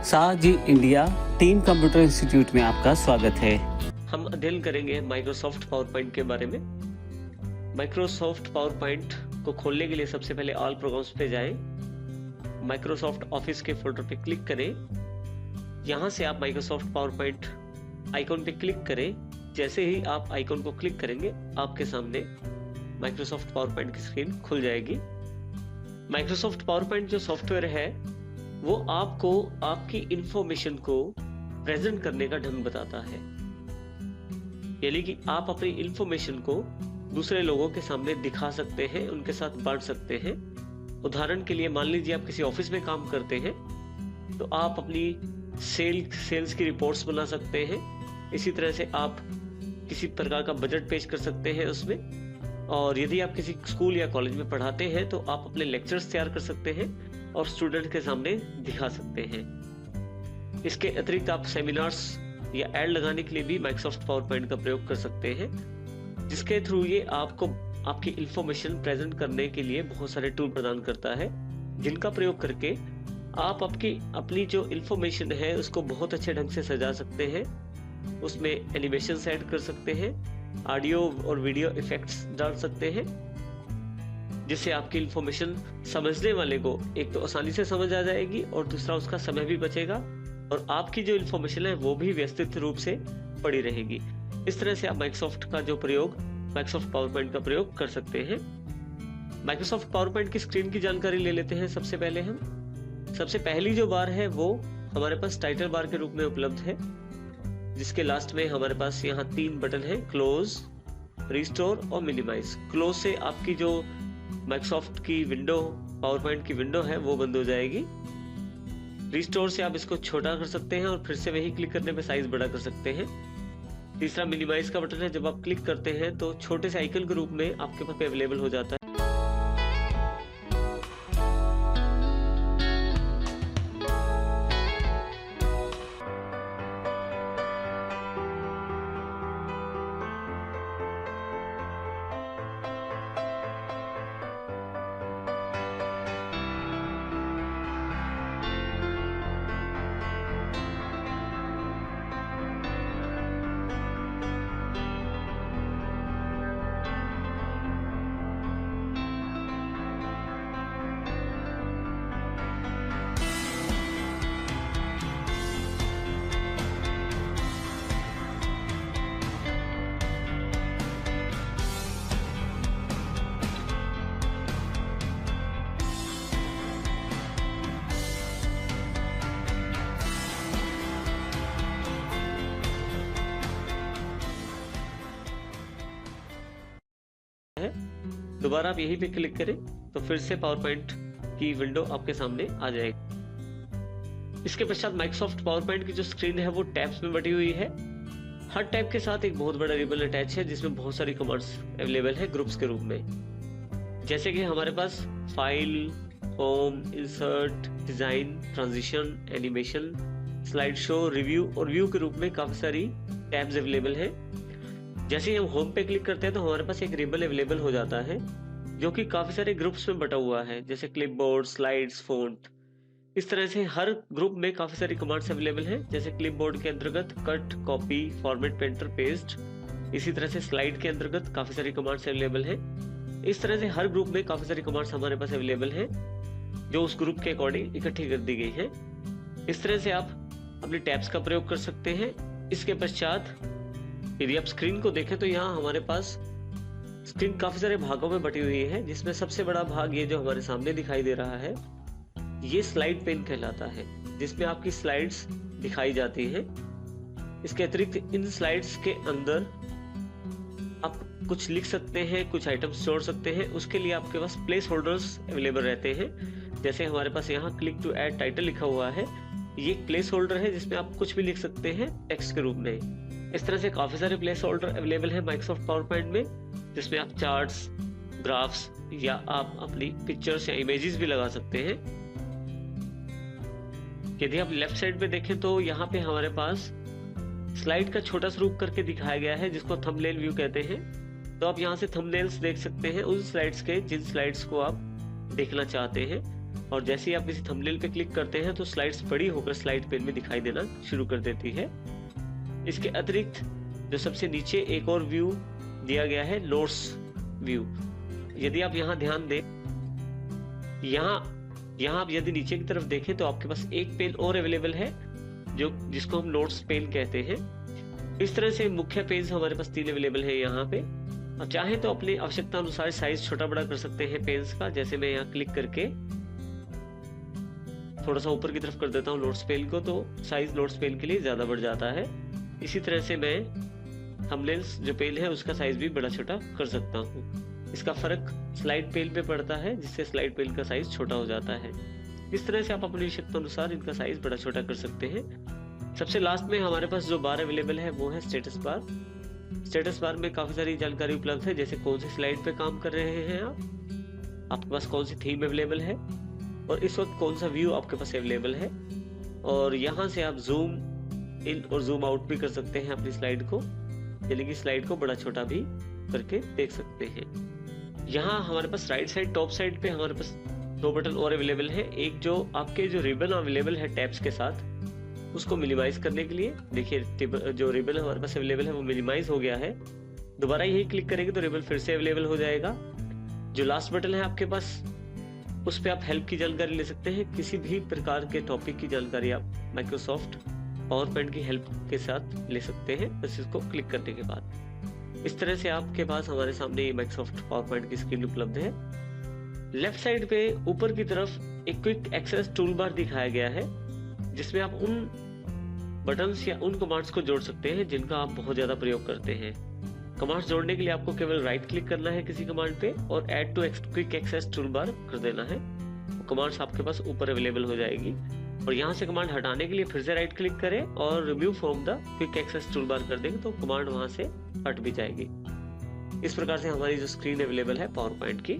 साजी India team computer institute में आपका स्वागत है। हम अध्ययन करेंगे माइक्रोसॉफ्ट पावर पॉइंट के बारे में। माइक्रोसॉफ्ट पावर पॉइंट को खोलने के लिए सबसे पहले ऑल प्रोग्राम्स पे जाएं, माइक्रोसॉफ्ट ऑफिस के फोल्डर पे क्लिक करें। यहाँ से आप माइक्रोसॉफ्ट पावर पॉइंट आइकॉन पे क्लिक करें। जैसे ही आप आइकॉन को क्लिक करेंगे आपके सामने माइक्रोसॉफ्ट पावर पॉइंट की स्क्रीन खुल जाएगी। माइक्रोसॉफ्ट पावर पॉइंट जो सॉफ्टवेयर है वो आपको आपकी इंफॉर्मेशन को प्रेजेंट करने का ढंग बताता है, यानी कि आप अपनी इंफॉर्मेशन को दूसरे लोगों के सामने दिखा सकते हैं, उनके साथ बांट सकते हैं। उदाहरण के लिए मान लीजिए आप किसी ऑफिस में काम करते हैं तो आप अपनी सेल्स की रिपोर्ट्स बना सकते हैं। इसी तरह से आप किसी प्रकार का बजट पेश कर सकते हैं उसमें। और यदि आप किसी स्कूल या कॉलेज में पढ़ाते हैं तो आप अपने लेक्चर्स तैयार कर सकते हैं और स्टूडेंट के सामने दिखा सकते हैं। इसके अतिरिक्त आप सेमिनार्स या एड लगाने के लिए भी माइक्रोसॉफ्ट पावर पॉइंट का प्रयोग कर सकते हैं, जिसके थ्रू ये आपको आपकी इंफॉर्मेशन प्रेजेंट करने के लिए बहुत सारे टूल प्रदान करता है, जिनका प्रयोग करके आप अपनी जो इंफॉर्मेशन है उसको बहुत अच्छे ढंग से सजा सकते हैं। उसमें एनिमेशंस ऐड कर सकते हैं, ऑडियो और वीडियो इफेक्ट्स डाल सकते हैं, जिससे आपकी इंफॉर्मेशन समझने वाले को एक तो आसानी से समझ आ जाएगी और दूसरा उसका समय भी बचेगा और आपकी जो इंफॉर्मेशन है वो भी व्यवस्थित रूप से पड़ी रहेगी। इस तरह से आप माइक्रोसॉफ्ट पावर पॉइंट का प्रयोग कर सकते हैं। माइक्रोसॉफ्ट पावर पॉइंट की स्क्रीन की जानकारी ले लेते हैं। सबसे पहले सबसे पहली जो बार है वो हमारे पास टाइटल बार के रूप में उपलब्ध है, जिसके लास्ट में हमारे पास यहाँ 3 बटन है, क्लोज, रिस्टोर और मिनिमाइज। क्लोज से आपकी जो माइक्रोसॉफ्ट की विंडो, पावर पॉइंट की विंडो है वो बंद हो जाएगी। रिस्टोर से आप इसको छोटा कर सकते हैं और फिर से वही क्लिक करने पे साइज बड़ा कर सकते हैं। तीसरा मिनिमाइज का बटन है, जब आप क्लिक करते हैं तो छोटे से आइकन के रूप में आपके पास अवेलेबल हो जाता है। दोबारा आप यहीं पे क्लिक करें तो फिर से पावर पॉइंट की विंडो आपके सामने आ जाएगी। इसके पश्चात माइक्रोसॉफ्ट पावर पॉइंट की जो स्क्रीन है वो टैब्स में बटी हुई है। हर टैब के साथ एक बहुत बड़ा रिबन अटैच है, जिसमें बहुत सारी कमांड्स अवेलेबल है ग्रुप्स के रूप में। जैसे कि हमारे पास file, home, insert, design, transition, animation, slide show, review और व्यू के रूप में काफी सारी टैब्स अवेलेबल है। जैसे ही हम होम पे क्लिक करते हैं तो हमारे पास एक रिबन अवेलेबल हो जाता है, जो कि काफी सारे ग्रुप्स में बटा हुआ है, जैसे क्लिपबोर्ड, स्लाइड्स, फ़ॉन्ट। इस तरह से हर ग्रुप में काफी सारी कमांड्स अवेलेबल हैं। जैसे क्लिपबोर्ड के अंतर्गत cut, copy, format, painter, paste. इसी तरह से स्लाइड के अंतर्गत काफी सारी कमांड्स अवेलेबल हैं। इस तरह से हर ग्रुप में काफी सारी कमांड्स हमारे पास अवेलेबल हैं, जो उस ग्रुप के अकॉर्डिंग इकट्ठी कर दी गई है। इस तरह से आप अपने टैब्स का प्रयोग कर सकते हैं। इसके पश्चात यदि आप स्क्रीन को देखें तो यहाँ हमारे पास स्क्रीन काफी सारे भागों में बटी हुई है, जिसमें सबसे बड़ा भाग ये जो हमारे सामने दिखाई दे रहा है ये स्लाइड पेन कहलाता है, जिसमें आपकी स्लाइड्स दिखाई जाती हैं। इसके अतिरिक्त इन स्लाइड्स के अंदर आप कुछ लिख सकते हैं, कुछ आइटम्स जोड़ सकते हैं। उसके लिए आपके पास प्लेस होल्डर्स अवेलेबल रहते हैं। जैसे हमारे पास यहाँ क्लिक टू ऐड टाइटल लिखा हुआ है, ये एक प्लेस होल्डर है जिसमें आप कुछ भी लिख सकते हैं टेक्स्ट के रूप में। इस तरह से काफी सारे प्लेस होल्डर अवेलेबल है माइक्रोसॉफ्ट पावर पॉइंट में, जिसमें आप चार्ट्स, ग्राफ्स या आप अपनी पिक्चर्स या इमेजेस भी लगा सकते हैं। यदि आप लेफ्ट साइड पे देखें तो यहाँ पे हमारे पास स्लाइड का छोटा स्वरूप करके दिखाया गया है, जिसको थंबनेल व्यू कहते हैं। तो आप यहाँ से थंबनेल्स देख सकते हैं उन स्लाइड्स के जिन स्लाइड्स को आप देखना चाहते हैं। और जैसे ही आप किसी थंबनेल पे क्लिक करते हैं तो स्लाइड्स बड़ी होकर स्लाइड पेन में दिखाई देना शुरू कर देती है। इसके अतिरिक्त जो सबसे नीचे एक और व्यू दिया गया है, नोट्स व्यू। यदि आप यहाँ ध्यान दें, यहाँ आप यदि नीचे की तरफ देखें तो आपके पास एक पेन और अवेलेबल है जिसको हम नोट्स पेन कहते हैं। इस तरह से मुख्य पेज हमारे पास 3 अवेलेबल है यहाँ पे। और चाहे तो अपनी आवश्यकता अनुसार साइज छोटा बड़ा कर सकते हैं पेन्स का। जैसे मैं यहाँ क्लिक करके थोड़ा सा ऊपर की तरफ कर देता हूँ नोट्स पेन को, तो साइज नोट्स पेन के लिए ज्यादा बढ़ जाता है। इसी तरह से मैं थंबनेल्स जो पेन है उसका साइज भी बड़ा छोटा कर सकता हूँ। इसका फर्क स्लाइड पेन पे पड़ता है, जिससे स्लाइड पेन का साइज छोटा हो जाता है। इस तरह से आप अपनी आवश्यकता अनुसार इनका साइज बड़ा छोटा कर सकते हैं। सबसे लास्ट में हमारे पास जो बार अवेलेबल है वो है स्टेटस बार। स्टेटस बार में काफी सारी जानकारी उपलब्ध है, जैसे कौन सी स्लाइड पे काम कर रहे हैं आपके पास कौन सी थीम अवेलेबल है और इस वक्त कौन सा व्यू आपके पास अवेलेबल है। और यहाँ से आप जूम इन और जूम आउट भी कर सकते हैं अपनी स्लाइड को, यानी कि स्लाइड को बड़ा छोटा भी करके देख सकते हैं। यहाँ हमारे पास राइट साइड टॉप साइड पे हमारे पास 2 बटन और अवेलेबल है। एक जो आपके जो रिबन अवेलेबल है टैब्स के साथ, उसको मिनिमाइज करने के लिए देखिए जो रिबन हमारे पास अवेलेबल है वो मिनिमाइज हो गया है। दोबारा यही क्लिक करेंगे तो रिबन फिर से अवेलेबल हो जाएगा। जो लास्ट बटन है आपके पास, उस पर आप हेल्प की जानकारी ले सकते हैं। किसी भी प्रकार के टॉपिक की जानकारी आप माइक्रोसॉफ्ट पावर पॉइंट की हेल्प के साथ ले सकते हैं, बस इसको क्लिक करने के बाद। इस तरह से आपके पास हमारे सामने माइक्रोसॉफ्ट पावर पॉइंट की स्क्रीन उपलब्ध है। लेफ्ट साइड पे ऊपर की तरफ एक क्विक एक्सेस टूल बार दिखाया गया है, जिसमें आप उन बटन्स या उन कमांड्स को जोड़ सकते हैं जिनका आप बहुत ज्यादा प्रयोग करते हैं। कमांड्स जोड़ने के लिए आपको केवल राइट क्लिक करना है किसी कमांड पे और add to quick access toolbar कर देना है। कमांड्स आपके पास ऊपर अवेलेबल हो जाएगी। और यहाँ से कमांड हटाने के लिए फिर से राइट क्लिक करें और remove from the quick access toolbar कर देंगे तो कमांड वहां से हट भी जाएगी। इस प्रकार से हमारी जो स्क्रीन अवेलेबल है पावर पॉइंट की